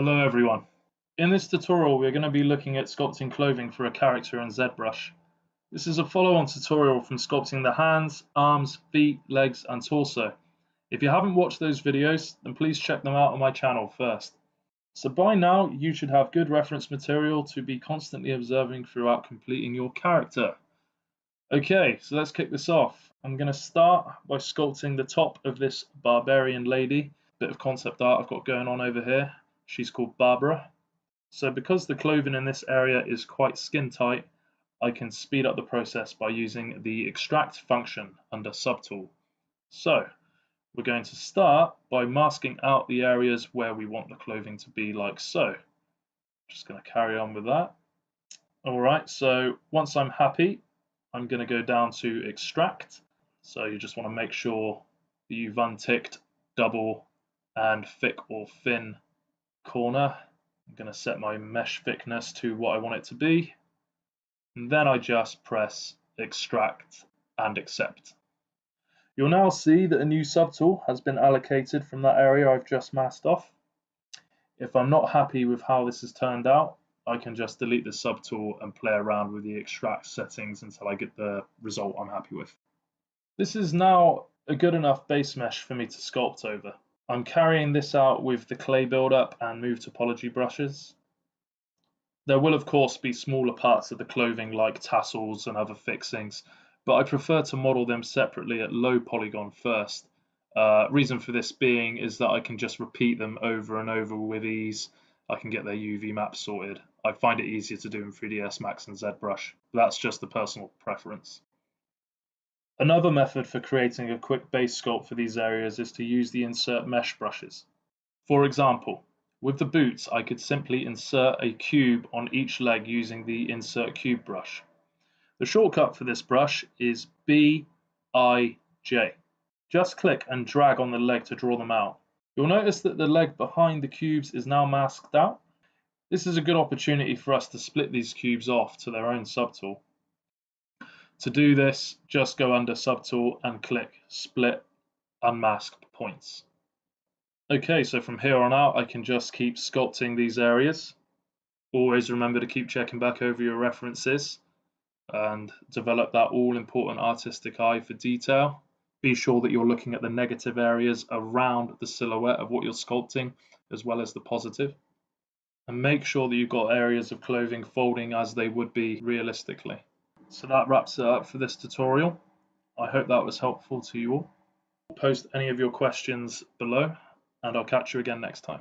Hello everyone. In this tutorial we're going to be looking at sculpting clothing for a character in ZBrush. This is a follow-on tutorial from sculpting the hands, arms, feet, legs and torso. If you haven't watched those videos, then please check them out on my channel first. So by now you should have good reference material to be constantly observing throughout completing your character. Okay, so let's kick this off. I'm going to start by sculpting the top of this barbarian lady. Bit of concept art I've got going on over here. She's called Barbara. So because the clothing in this area is quite skin tight, I can speed up the process by using the extract function under subtool. So we're going to start by masking out the areas where we want the clothing to be, like so. Just going to carry on with that. Alright, so once I'm happy, I'm going to go down to extract. So you just want to make sure that you've unticked double and thick or thin corner. I'm going to set my mesh thickness to what I want it to be, and then I just press extract and accept. You'll now see that a new subtool has been allocated from that area I've just masked off. If I'm not happy with how this has turned out, I can just delete the subtool and play around with the extract settings until I get the result I'm happy with. This is now a good enough base mesh for me to sculpt over. I'm carrying this out with the clay buildup and move topology brushes. There will of course be smaller parts of the clothing like tassels and other fixings, but I prefer to model them separately at low polygon first. Reason for this being is that I can just repeat them over and over with ease. I can get their UV maps sorted. I find it easier to do in 3ds Max and ZBrush. That's just a personal preference. Another method for creating a quick base sculpt for these areas is to use the insert mesh brushes. For example, with the boots I could simply insert a cube on each leg using the insert cube brush. The shortcut for this brush is B-I-J. Just click and drag on the leg to draw them out. You'll notice that the leg behind the cubes is now masked out. This is a good opportunity for us to split these cubes off to their own subtool. To do this, just go under subtool and click split unmasked points. Okay, so from here on out I can just keep sculpting these areas. Always remember to keep checking back over your references and develop that all-important artistic eye for detail. Be sure that you're looking at the negative areas around the silhouette of what you're sculpting as well as the positive. And make sure that you've got areas of clothing folding as they would be realistically. So that wraps it up for this tutorial. I hope that was helpful to you all. Post any of your questions below and I'll catch you again next time.